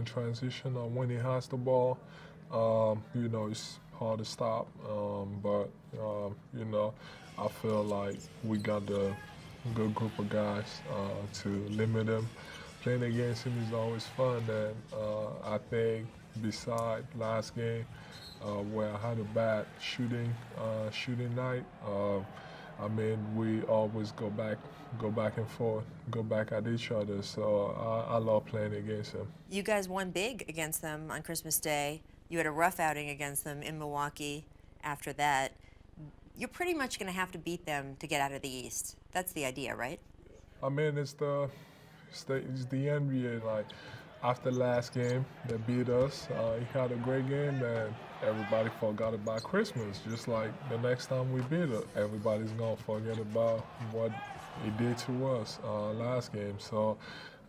in transition or when he has the ball. It's hard to stop. But I feel like we got the good group of guys to limit him. Playing against him is always fun, and I think beside last game where I had a bad shooting night, we always go back and forth, go back at each other. So I love playing against him. You guys won big against them on Christmas Day. You had a rough outing against them in Milwaukee after that. You're pretty much going to have to beat them to get out of the East. That's the idea, right? It's the NBA. Like, after last game, they beat us. He had a great game, and everybody forgot about Christmas. Just like the next time we beat it, everybody's gonna forget about what he did to us last game. So,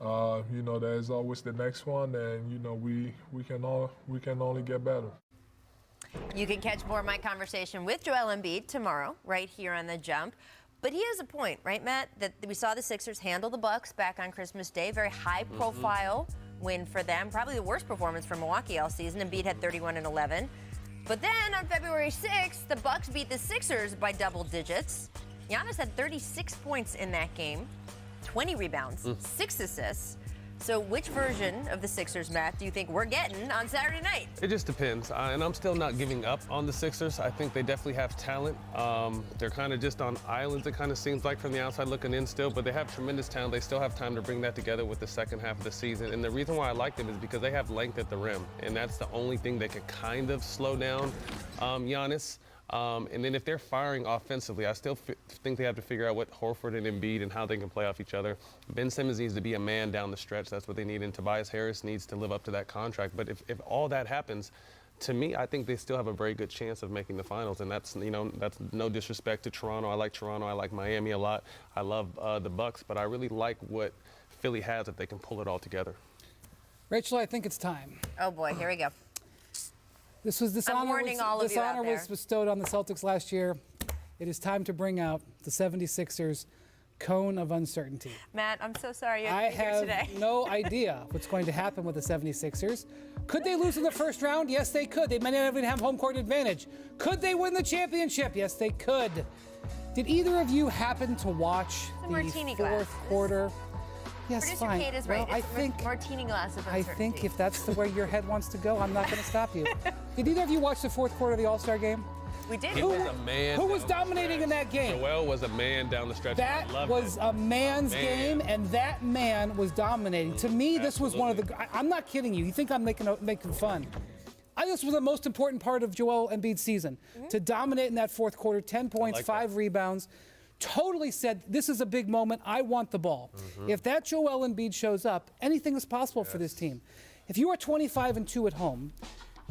there's always the next one, and we can only get better. You can catch more of my conversation with Joel Embiid tomorrow, right here on The Jump. But he has a point, right, Matt? That we saw the Sixers handle the Bucks back on Christmas Day. Very high-profile win for them. Probably the worst performance for Milwaukee all season. Embiid had 31 and 11. But then on February 6th, the Bucks beat the Sixers by double digits. Giannis had 36 points in that game, 20 rebounds, 6 assists. So which version of the Sixers, Matt, do you think we're getting on Saturday night? It just depends, and I'm still not giving up on the Sixers. I think they definitely have talent. They're kind of just on islands, it kind of seems like from the outside looking in still, but they have tremendous talent. They still have time to bring that together with the second half of the season, and the reason why I like them is because they have length at the rim, and that's the only thing that could kind of slow down Giannis. And then if they're firing offensively, I still think they have to figure out what Horford and Embiid and how they can play off each other. Ben Simmons needs to be a man down the stretch. That's what they need. And Tobias Harris needs to live up to that contract. But if all that happens, to me, I think they still have a very good chance of making the finals. And that's no disrespect to Toronto. I like Toronto. I like Miami a lot. I love the Bucks. But I really like what Philly has if they can pull it all together. Rachel, I think it's time. Oh, boy. Here we go. This honor was bestowed on the Celtics last year. It is time to bring out the 76ers cone of uncertainty. Matt, I'm so sorry you have to be here today. I have no idea what's going to happen with the 76ers. Could they lose in the first round? Yes, they could. They might not even have home court advantage. Could they win the championship? Yes, they could. Did either of you happen to watch the fourth quarter? Yes, Producer fine. Kate is well, right. It's martini glass of uncertainty. I think if that's the way your head wants to go, I'm not going to stop you. Did either of you watch the fourth quarter of the All-Star game? We did. He was a man. Who was dominating in that game? Joel was a man down the stretch. That was a man's game, and that man was dominating. To me, this was one of the. I'm not kidding you. You think I'm making fun? I think this was the most important part of Joel Embiid's season, to dominate in that fourth quarter. 10 points, 5 rebounds. Totally said, this is a big moment. I want the ball. If that Joel Embiid shows up, anything is possible for this team. If you are 25-2 at home,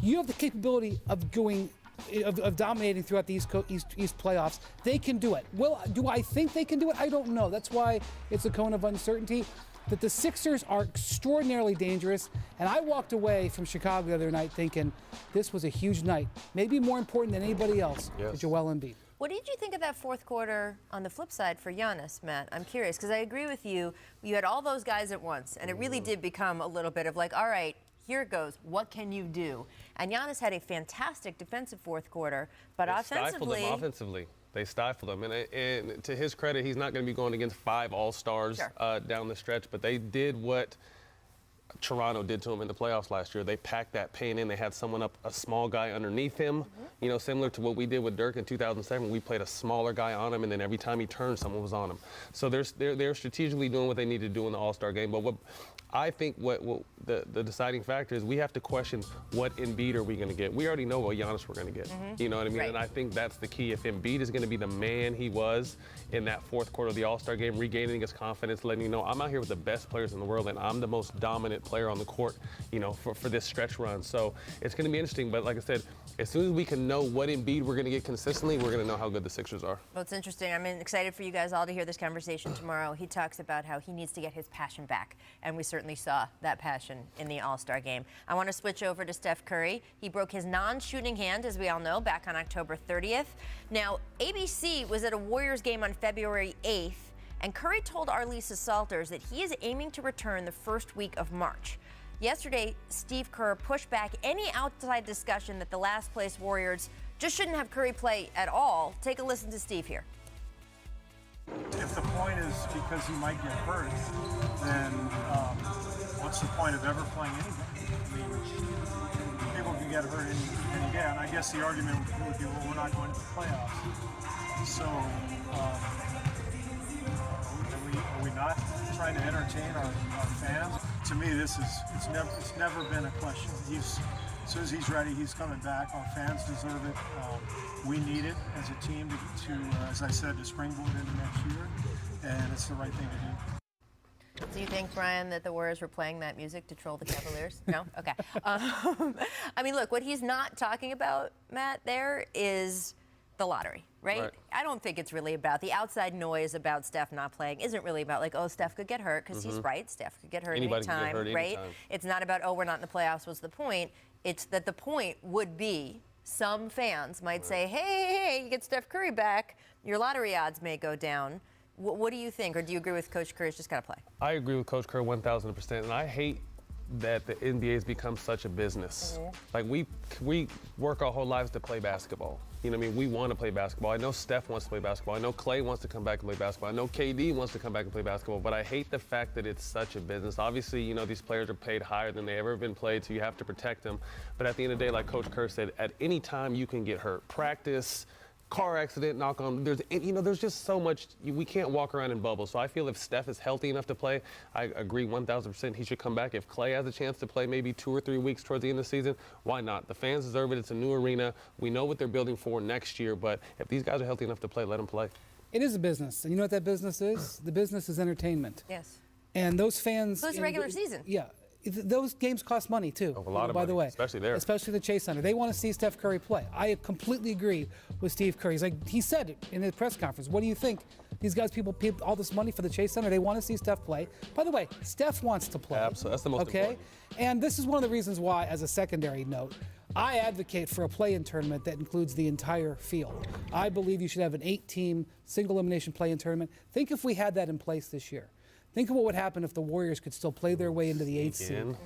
you have the capability of dominating throughout the East playoffs. They can do it. Well, do I think they can do it? I don't know. That's why it's a cone of uncertainty. That the Sixers are extraordinarily dangerous, and I walked away from Chicago the other night thinking this was a huge night, maybe more important than anybody else for Joel Embiid. What did you think of that fourth quarter on the flip side for Giannis, Matt? I'm curious, because I agree with you. You had all those guys at once, and it really did become a little bit of like, all right, here it goes. What can you do? And Giannis had a fantastic defensive fourth quarter, but offensively. They stifled him. And to his credit, he's not going to be going against 5 All-Stars down the stretch, but they did what Toronto did to him in the playoffs last year. They packed that paint in. They had someone up, a small guy underneath him, similar to what we did with Dirk in 2007. We played a smaller guy on him, and then every time he turned, someone was on him. So they're strategically doing what they need to do in the All-Star game. But what I think what the deciding factor is we have to question what Embiid are we going to get. We already know what Giannis we're going to get. You know what I mean? Right. And I think that's the key. If Embiid is going to be the man he was in that fourth quarter of the All-Star game, regaining his confidence, letting you know, I'm out here with the best players in the world, and I'm the most dominant player on the court, for this stretch run. So it's going to be interesting. But like I said, as soon as we can know what Embiid we're going to get consistently, we're going to know how good the Sixers are. Well, it's interesting. I'm excited for you guys all to hear this conversation tomorrow. He talks about how he needs to get his passion back, and we certainly saw that passion in the All-Star game. I want to switch over to Steph Curry. He broke his non-shooting hand, as we all know, back on October 30th. Now, ABC was at a Warriors game on February 8th, and Curry told our Lisa Salters that he is aiming to return the first week of March. Yesterday, Steve Kerr pushed back any outside discussion that the last place Warriors just shouldn't have Curry play at all. Take a listen to Steve here. If the point is because he might get hurt, then what's the point of ever playing anybody? I mean, people can get hurt any day, and I guess the argument would be, well, we're not going to the playoffs. So, are we not trying to entertain our fans? To me, it's never been a question. As soon as he's ready, he's coming back. Our fans deserve it. We need it as a team to, as I said, to springboard into next year, and it's the right thing to do. Do you think, Brian, that the Warriors were playing that music to troll the Cavaliers? No? Okay. I mean, look, what he's not talking about, Matt, there is the lottery, right? I don't think it's really about the outside noise about Steph not playing. Isn't really about like, oh, Steph could get hurt, because he's right. Steph could get hurt anytime, right? It's not about, oh, we're not in the playoffs. What's the point? It's that the point would be some fans might say, hey, you get Steph Curry back, your lottery odds may go down. What do you think, or do you agree with Coach Curry's just got to play? I agree with Coach Kerr 1,000%, and I hate that the NBA has become such a business. Like, we work our whole lives to play basketball. You know what I mean? We want to play basketball. I know Steph wants to play basketball. I know Clay wants to come back and play basketball. I know KD wants to come back and play basketball. But I hate the fact that it's such a business. Obviously, you know, these players are paid higher than they ever been played, so you have to protect them. But at the end of the day, like Coach Kerr said, at any time you can get hurt. Practice, car accident, knock on, there's just so much, we can't walk around in bubbles. So I feel if Steph is healthy enough to play, I agree 1,000% he should come back. If Clay has a chance to play maybe 2 or 3 weeks towards the end of the season, why not? The fans deserve it. It's a new arena. We know what they're building for next year, but if these guys are healthy enough to play, let them play. It is a business. And you know what that business is? The business is entertainment. Yes. And those fans... So it's the regular season. Yeah. Those games cost money, too. A lot of by money, the way. especially there. Especially the Chase Center. They want to see Steph Curry play. I completely agree with Steve Curry. He said it in the press conference. What do you think? These guys, people pay all this money for the Chase Center. They want to see Steph play. By the way, Steph wants to play. Absolutely. That's the most important. And this is one of the reasons why, as a secondary note, I advocate for a play-in tournament that includes the entire field. I believe you should have an 8-team single-elimination play-in tournament. Think if we had that in place this year. Think of what would happen if the Warriors could still play their way into the 8th seed.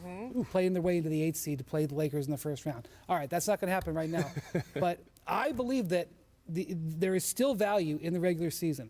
Playing their way into the 8th seed to play the Lakers in the first round. All right, that's not going to happen right now. But I believe that there is still value in the regular season.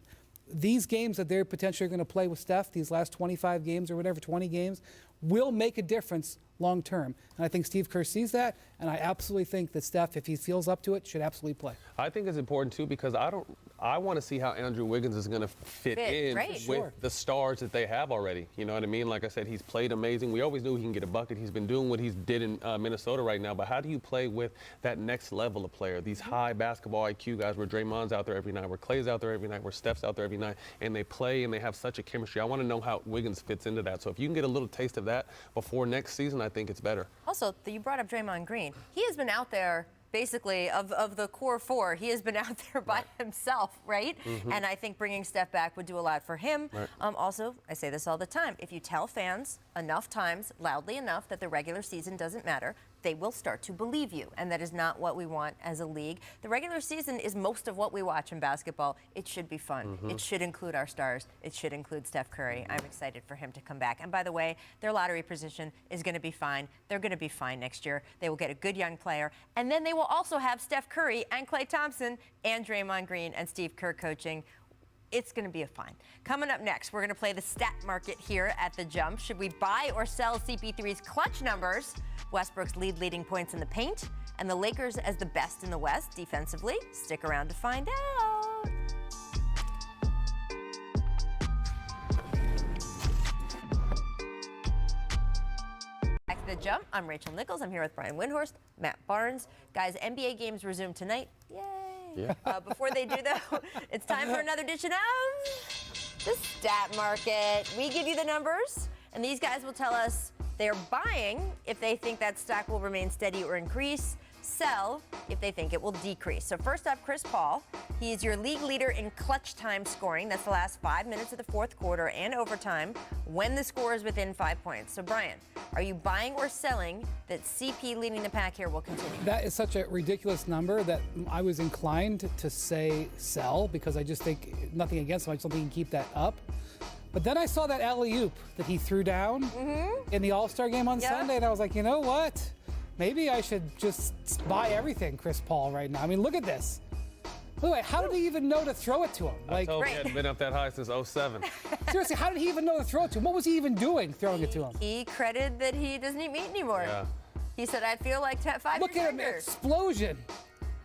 These games that they're potentially going to play with Steph, these last 25 games or whatever, 20 games, will make a difference long term. And I think Steve Kerr sees that, and I absolutely think that Steph, if he feels up to it, should absolutely play. I think it's important, too, because I want to see how Andrew Wiggins is going to fit in with the stars that they have already. You know what I mean? Like I said, he's played amazing. We always knew he can get a bucket. He's been doing what he did in Minnesota right now. But how do you play with that next level of player? These high basketball IQ guys where Draymond's out there every night, where Clay's out there every night, where Steph's out there every night, and they play and they have such a chemistry. I want to know how Wiggins fits into that. So if you can get a little taste of that before next season, I think it's better. Also, you brought up Draymond Green. He has been out there basically of the core 4, he has been out there by himself, right? And I think bringing Steph back would do a lot for him. Also, I say this all the time, if you tell fans enough times, loudly enough, that the regular season doesn't matter, they will start to believe you, and that is not what we want as a league. The regular season is most of what we watch in basketball. It should be fun. It should include our stars. It should include Steph Curry. I'm excited for him to come back. And by the way, their lottery position is going to be fine. They're going to be fine next year. They will get a good young player, and then they will also have Steph Curry and Klay Thompson and Draymond Green and Steve Kerr coaching. It's going to be a fine. Coming up next, we're going to play the stat market here at The Jump. Should we buy or sell CP3's clutch numbers? Westbrook's leading points in the paint, and the Lakers as the best in the West defensively. Stick around to find out. Back to The Jump. I'm Rachel Nichols. I'm here with Brian Windhorst, Matt Barnes. Guys, NBA games resume tonight. Yay! Yeah. Before they do, though, it's time for another edition of the Stat Market. We give you the numbers, and these guys will tell us they're buying if they think that stock will remain steady or increase, sell if they think it will decrease. So first up, Chris Paul. He's your league leader in clutch time scoring. That's the last 5 minutes of the fourth quarter and overtime when the score is within 5 points. So Brian, are you buying or selling that CP leading the pack here will continue? That is such a ridiculous number that I was inclined to say sell, because I just think, nothing against him, I just don't think he can keep that up. But then I saw that alley-oop that he threw down in the All-Star game on Sunday, and I was like, you know what? Maybe I should just buy everything Chris Paul right now. I mean, look at this. By the way, how did he even know to throw it to him? I told him he hadn't been up that high since 07. Seriously, how did he even know to throw it to him? What was he even doing throwing it to him? He credited that he doesn't eat meat anymore. Yeah. He said, I feel like 5 Look years at him, younger. explosion.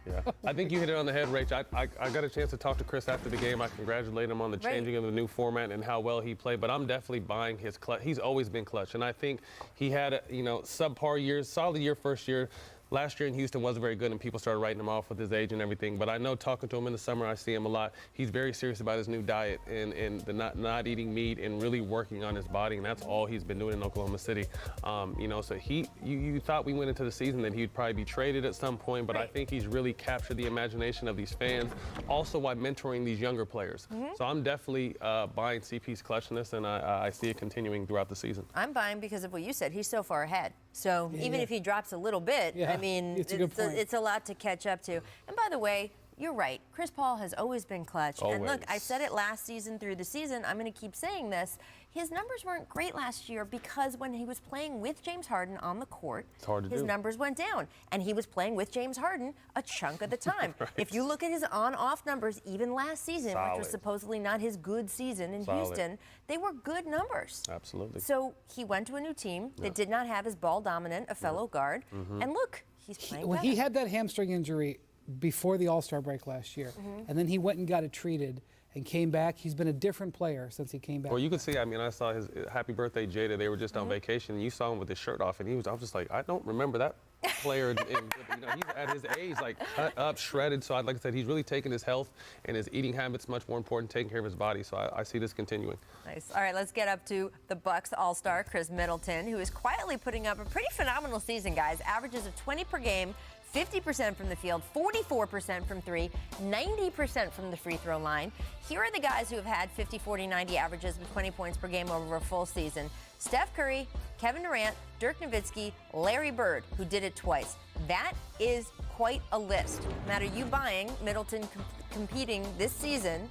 Yeah, I think you hit it on the head, Rach. I got a chance to talk to Chris after the game. I congratulate him on the changing of the new format and how well he played. But I'm definitely buying his clutch. He's always been clutch, and I think he had subpar years, solid year first year. Last year in Houston wasn't very good, and people started writing him off with his age and everything. But I know talking to him in the summer, I see him a lot. He's very serious about his new diet and the not eating meat and really working on his body, and that's all he's been doing in Oklahoma City. So you thought we went into the season that he'd probably be traded at some point, but I think he's really captured the imagination of these fans, also by mentoring these younger players. So I'm definitely buying CP's clutchness, and I see it continuing throughout the season. I'm buying because of what you said. He's so far ahead. So even if he drops a little bit, I mean, it's a lot to catch up to. And by the way, you're right. Chris Paul has always been clutch. Always. And look, I said it last season through the season. I'm going to keep saying this. His numbers weren't great last year because when he was playing with James Harden on the court, his numbers went down. And he was playing with James Harden a chunk of the time. If you look at his on-off numbers, even last season, which was supposedly not his good season in Houston, they were good numbers. Absolutely. So he went to a new team that did not have his ball dominant, a fellow guard. And look, he's playing When better. he had that hamstring injury before the All-Star break last year, and then he went and got it treated and came back. He's been a different player since he came back. Well, you can see, I mean, I saw his Happy Birthday, Jada. They were just on vacation, and you saw him with his shirt off, and I was just like, I don't remember that player. He's at his age, like cut up, shredded. So, like I said, he's really taken his health and his eating habits much more important, taking care of his body. So I see this continuing. Nice. All right, let's get up to the Bucks All-Star, Chris Middleton, who is quietly putting up a pretty phenomenal season, guys. Averages of 20 per game. 50% from the field, 44% from three, 90% from the free throw line. Here are the guys who have had 50, 40, 90 averages with 20 points per game over a full season. Steph Curry, Kevin Durant, Dirk Nowitzki, Larry Bird, who did it twice. That is quite a list. Matt, are you buying Middleton competing this season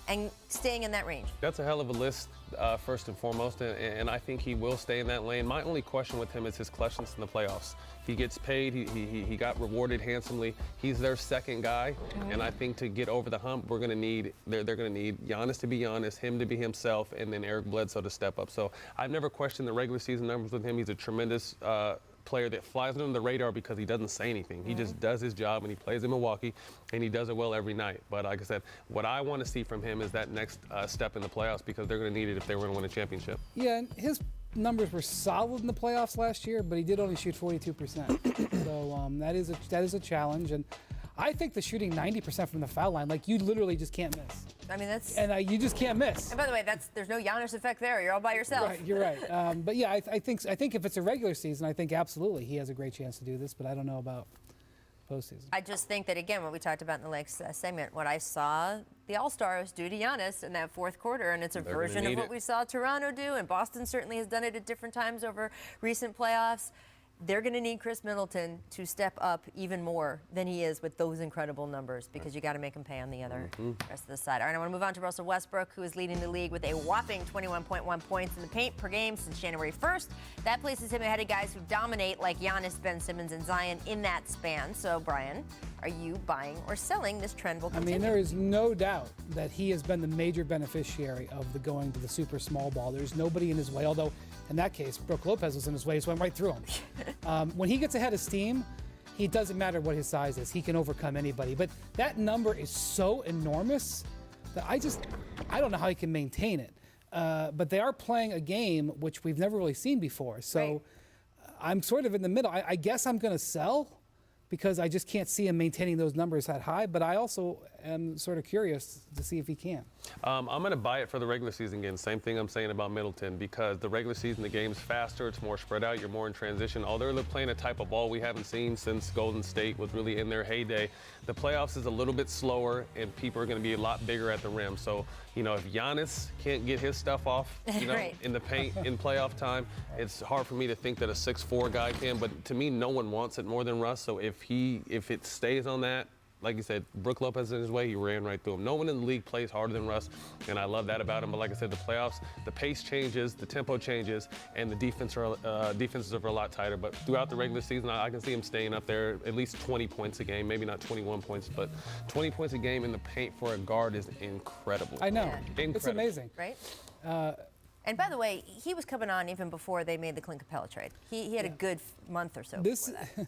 and staying in that range? That's a hell of a list, first and foremost, and I think he will stay in that lane. My only question with him is his clutchness in the playoffs. He gets paid. He got rewarded handsomely. He's their second guy, and I think to get over the hump, they're going to need Giannis to be Giannis, him to be himself, and then Eric Bledsoe to step up. So I've never questioned the regular season numbers with him. He's a tremendous player that flies under the radar because he doesn't say anything. He just does his job, and he plays in Milwaukee, and he does it well every night. But like I said, what I want to see from him is that next step in the playoffs, because they're going to need it if they were going to win a championship. Yeah, and his numbers were solid in the playoffs last year, but he did only shoot 42%. So that is a challenge, and I think the shooting 90% from the foul line, like you literally just can't miss. I mean, that's... And you just can't miss. And by the way, there's no Giannis effect there. You're all by yourself. Right, you're right. But yeah, I think if it's a regular season, I think absolutely he has a great chance to do this, but I don't know about postseason. I just think that, again, what we talked about in the last segment, what I saw the All-Stars do to Giannis in that fourth quarter, and it's a version of what we saw Toronto do, and Boston certainly has done it at different times over recent playoffs. They're going to need Chris Middleton to step up even more than he is with those incredible numbers, because you got to make him pay on the other rest of the side. All right, I want to move on to Russell Westbrook, who is leading the league with a whopping 21.1 points in the paint per game since January 1st. That places him ahead of guys who dominate like Giannis, Ben Simmons, and Zion in that span. So, Brian, are you buying or selling this trend will continue? I mean, there is no doubt that he has been the major beneficiary of the going to the super small ball. There's nobody in his way, although in that case, Brook Lopez was in his way, just went right through him. When he gets ahead of steam, it doesn't matter what his size is. He can overcome anybody. But that number is so enormous that I don't know how he can maintain it. But they are playing a game which we've never really seen before. So I'm sort of in the middle. I guess I'm going to sell because I just can't see him maintaining those numbers that high. But I also am sort of curious to see if he can. I'm going to buy it for the regular season game. Same thing I'm saying about Middleton, because the regular season, the game's faster, it's more spread out, you're more in transition. Although they're playing a type of ball we haven't seen since Golden State was really in their heyday, the playoffs is a little bit slower, and people are going to be a lot bigger at the rim. So, if Giannis can't get his stuff off, in the paint in playoff time, it's hard for me to think that a 6'4" guy can. But to me, no one wants it more than Russ. So if it stays on that, like you said, Brook Lopez in his way, he ran right through him. No one in the league plays harder than Russ, and I love that about him. But like I said, the playoffs, the pace changes, the tempo changes, and the defenses are a lot tighter. But throughout the regular season, I can see him staying up there at least 20 points a game, maybe not 21 points, but 20 points a game in the paint for a guard is incredible. I know. Yeah. It's amazing. Right? And by the way, he was coming on even before they made the Clint Capella trade. He had a good month or so before that.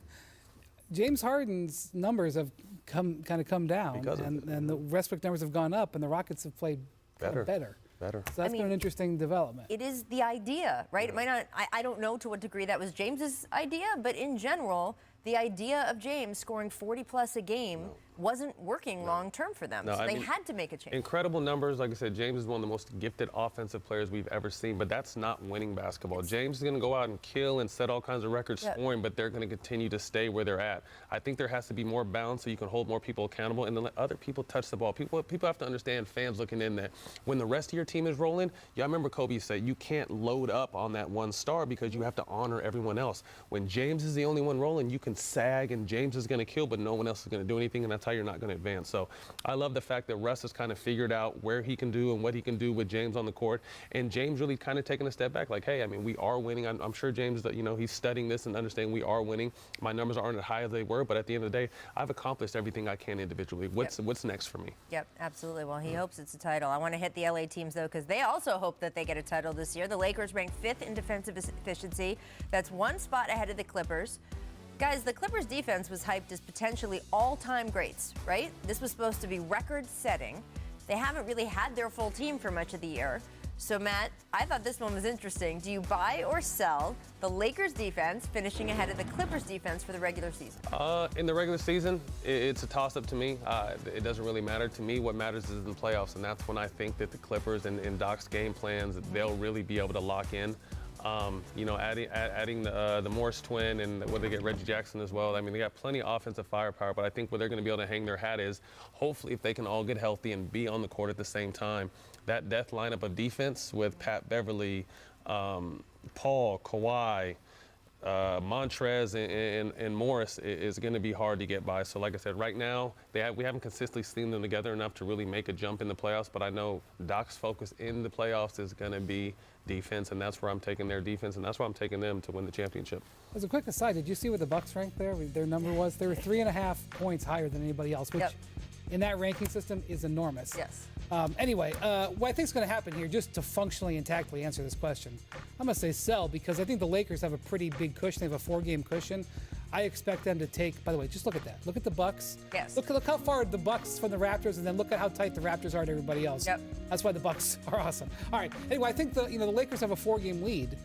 James Harden's numbers have come down, and the Westbrook numbers have gone up, and the Rockets have played better. So that's been an interesting development. It is the idea, right? It might not. I don't know to what degree that was James's idea, but in general, the idea of James scoring 40+ a game wasn't working long term for them. So they had to make a change. Incredible numbers. Like I said, James is one of the most gifted offensive players we've ever seen, but that's not winning basketball. James is going to go out and kill and set all kinds of records scoring, but they're going to continue to stay where they're at. I think there has to be more balance so you can hold more people accountable and then let other people touch the ball. People have to understand, fans looking in, that when the rest of your team is rolling, I remember Kobe said, you can't load up on that one star because you have to honor everyone else. When James is the only one rolling, you can sag and James is going to kill, but no one else is going to do anything, and that's how you're not going to advance. So I love the fact that Russ has kind of figured out where he can do and what he can do with James on the court, and James really kind of taking a step back, like, hey, I mean, we are winning. I'm sure James, he's studying this and understanding we are winning. My numbers aren't as high as they were, but at the end of the day, I've accomplished everything I can individually. What's next for me? Yep, absolutely. Well, he hopes it's a title. I want to hit the LA teams, though, because they also hope that they get a title this year. The Lakers ranked 5th in defensive efficiency. That's one spot ahead of the Clippers. Guys, the Clippers' defense was hyped as potentially all-time greats, right? This was supposed to be record-setting. They haven't really had their full team for much of the year. So, Matt, I thought this one was interesting. Do you buy or sell the Lakers' defense finishing ahead of the Clippers' defense for the regular season? In the regular season, it's a toss-up to me. It doesn't really matter to me. What matters is in the playoffs, and that's when I think that the Clippers and Doc's game plans, they'll really be able to lock in. Adding the Morris twin and where they get Reggie Jackson as well. I mean, they got plenty of offensive firepower, but I think where they're going to be able to hang their hat is hopefully if they can all get healthy and be on the court at the same time. That death lineup of defense with Pat Beverly, Paul, Kawhi, Montrez and Morris is going to be hard to get by. So like I said, right now, we haven't consistently seen them together enough to really make a jump in the playoffs, but I know Doc's focus in the playoffs is going to be defense, and that's where I'm taking their defense, and that's where I'm taking them to win the championship. As a quick aside, did you see what the Bucks ranked there? Their number was, they were 3.5 points higher than anybody else, which in that ranking system is enormous. Yes. Anyway, what I think is going to happen here, just to functionally and tactfully answer this question, I'm going to say sell, because I think the Lakers have a pretty big cushion. They have a 4-game cushion. I expect them to take, by the way, just look at that. Look at the Bucks. Yes. Look how far the Bucks from the Raptors, and then look at how tight the Raptors are to everybody else. Yep. That's why the Bucks are awesome. All right. Anyway, I think the Lakers have a 4-game lead,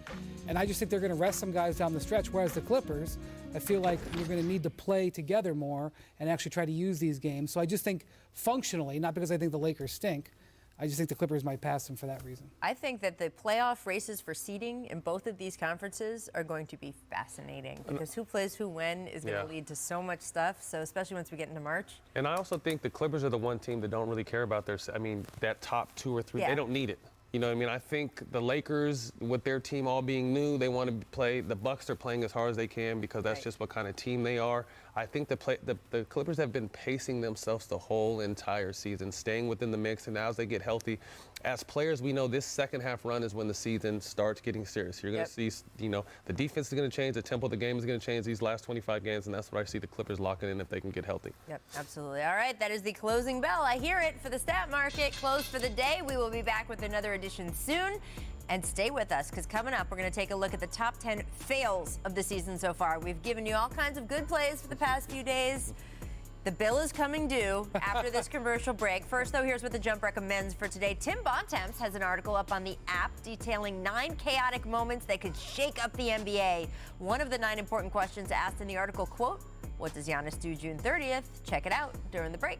and I just think they're going to rest some guys down the stretch, whereas the Clippers, I feel like you're going to need to play together more and actually try to use these games. So I just think functionally, not because I think the Lakers stink, I just think the Clippers might pass them for that reason. I think that the playoff races for seeding in both of these conferences are going to be fascinating because who plays who when is going to lead to so much stuff, so especially once we get into March. And I also think the Clippers are the one team that don't really care about that top 2 or 3. They don't need it. You know what I mean? I think the Lakers, with their team all being new, they want to play. The Bucks are playing as hard as they can because that's just what kind of team they are. I think the Clippers have been pacing themselves the whole entire season, staying within the mix, and now as they get healthy, as players, we know this second half run is when the season starts getting serious. You're going to see, the defense is going to change, the tempo of the game is going to change these last 25 games, and that's what I see the Clippers locking in if they can get healthy. Yep, absolutely. All right, that is the closing bell. I hear it for the Stat Market. Closed for the day. We will be back with another edition soon. And stay with us, because coming up, we're going to take a look at the top 10 fails of the season so far. We've given you all kinds of good plays for the past few days. The bill is coming due after this commercial break. First, though, here's what the Jump recommends for today. Tim Bontemps has an article up on the app detailing 9 chaotic moments that could shake up the NBA. One of the 9 important questions asked in the article, quote, what does Giannis do June 30th? Check it out during the break.